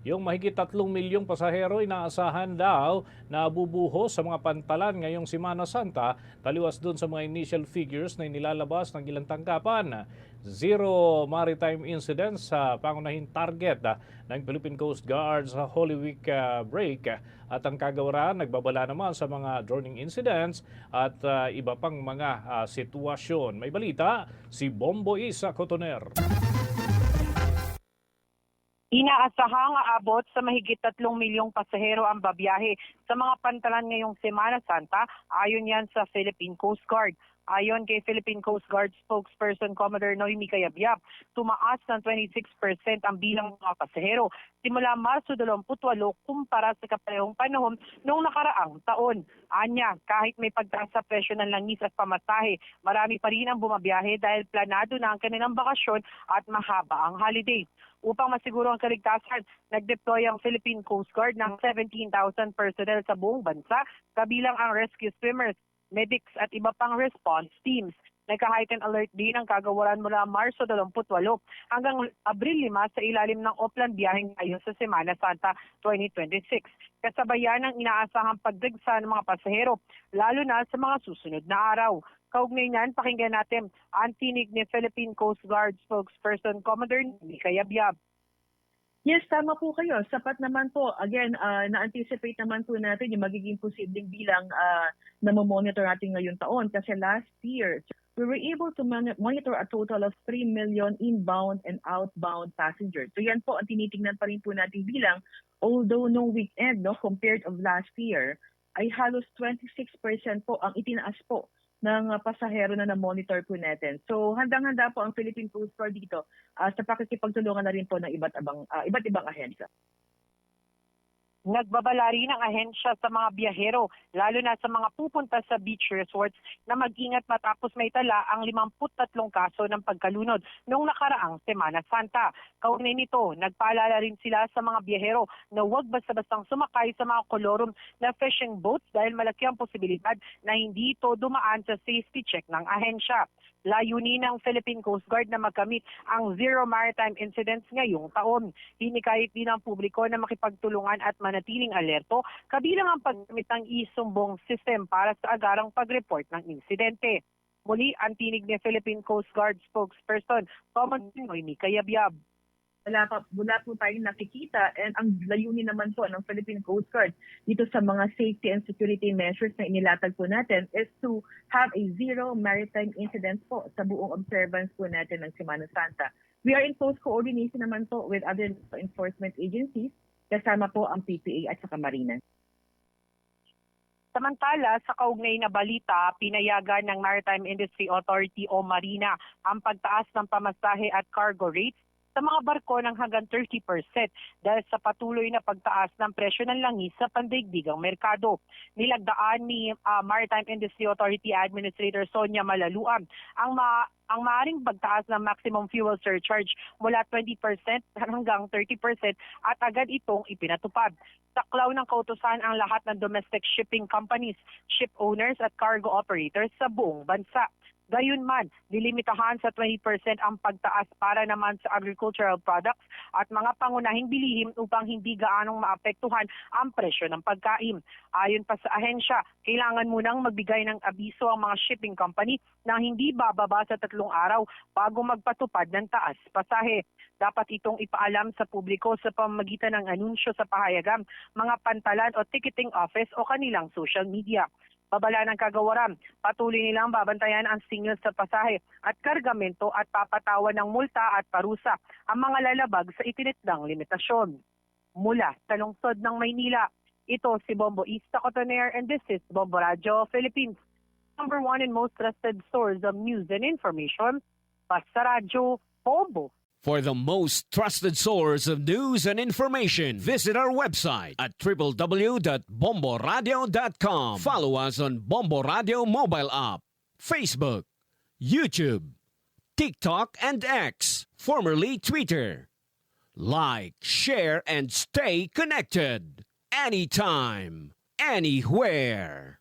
Yung mahigit 3 milyong pasahero inaasahan daw na bubuhos sa mga pantalan ngayong Semana Santa, taliwas dun sa mga initial figures na inilalabas ng ilang tanggapan. Zero maritime incidents sa pangunahing target ng Philippine Coast Guard sa Holy Week break. At ang kagawaran nagbabala naman sa mga drowning incidents at iba pang mga sitwasyon. May balita si Bombo Isa Cotoner. Inaasahang aabot sa mahigit 3 milyong pasahero ang babiyahe sa mga pantalan ngayong Semana Santa, ayon yan sa Philippine Coast Guard. Ayon kay Philippine Coast Guard spokesperson Commodore Noemi Cayabyab, tumaas ng 26% ang bilang ng mga pasahero simula Marso 28 kumpara sa kaparehong panahon noong nakaraang taon. Anya, kahit may pagtaas sa presyo ng langis at pamasahe, marami pa rin ang bumabiyahe dahil planado na ang kanilang bakasyon at mahaba ang holiday. Upang masiguro ang kaligtasan, nag-deploy ang Philippine Coast Guard ng 17,000 personnel sa buong bansa, kabilang ang rescue swimmers, medics at iba pang response teams. Nagka-heightened alert din ang kagawaran mula Marso 28 hanggang Abril 5 sa ilalim ng Oplan biyaheng ngayon sa Semana Santa 2026. Kasabayan ng inaasahang pagdagsa ng mga pasahero, lalo na sa mga susunod na araw. Kaugnay niyan, pakinggan natin ang tinig ni Philippine Coast Guard spokesperson Commodore Noemi Cayabyab. Yes, tama po kayo. Sapat naman po. Again, na-anticipate naman po natin yung magiging posibleng bilang na monitor natin ngayong taon. Kasi last year, we were able to monitor a total of 3 million inbound and outbound passengers. So yan po ang tinitingnan pa rin po natin bilang. Although no weekend, compared of last year, ay halos 26% po ang itinaas po ng pasahero na na-monitor po natin. So handang-handa po ang Philippine Coast Guard dito sa pakikipagtulungan na rin po ng iba't ibang ahensya. Nagbabala rin ang ahensya sa mga biyahero, lalo na sa mga pupunta sa beach resorts na mag-ingat matapos may tala ang 53 kaso ng pagkalunod noong nakaraang Semana Santa. Kaugnay nito, nagpaalala rin sila sa mga biyahero na huwag basta-bastang sumakay sa mga kolorum na fishing boats dahil malaki ang posibilidad na hindi ito dumaan sa safety check ng ahensya. Layunin ng Philippine Coast Guard na makamit ang zero maritime incidents ngayong taon. Hinikayat din ang publiko na makipagtulungan at manatiling alerto, kabilang ang paggamit ng isumbong system para sa agarang pag-report ng insidente. Muli, ang tinig ni Philippine Coast Guard spokesperson, Commodore Noemi Cayabyab. Wala po tayong nakikita, and ang layunin naman po ng Philippine Coast Guard dito sa mga safety and security measures na inilatag po natin is to have a zero maritime incidents po sa buong observance po natin ng Semana Santa. We are in close coordination naman po with other enforcement agencies, kasama po ang PPA at saka Marina. Samantala, sa kaugnay na balita, pinayagan ng Maritime Industry Authority o Marina ang pagtaas ng pamasahe at cargo rates sa mga barko ng hanggang 30% dahil sa patuloy na pagtaas ng presyo ng langis sa pandaigdigang merkado. Nilagdaan ni Maritime Industry Authority Administrator Sonia Malaluan ang maaaring pagtaas ng maximum fuel surcharge mula 20% hanggang 30% at agad itong ipinatupad. Saklaw ng kautusan ang lahat ng domestic shipping companies, ship owners at cargo operators sa buong bansa. Gayunman, nilimitahan sa 20% ang pagtaas para naman sa agricultural products at mga pangunahing bilihim upang hindi gaanong maapektuhan ang presyo ng pagkain. Ayon pa sa ahensya, kailangan munang magbigay ng abiso ang mga shipping company na hindi bababa sa 3 araw bago magpatupad ng taas pasahe. Dapat itong ipaalam sa publiko sa pamamagitan ng anunsyo sa pahayagan, mga pantalan o ticketing office o kanilang social media. Babala ng kagawaran, patuloy nilang babantayan ang singil sa pasahe at kargamento at papatawan ng multa at parusa ang mga lalabag sa itinitdang limitasyon. Mula sa lungsod ng Maynila, ito si Bombo Isa Cotoner and this is Bombo Radio Philippines. #1 and most trusted source of news and information, Basta Radio, Bombo. For the most trusted source of news and information, visit our website at www.bomboradio.com. Follow us on Bombo Radio mobile app, Facebook, YouTube, TikTok, and X, formerly Twitter. Like, share, and stay connected. Anytime, anywhere.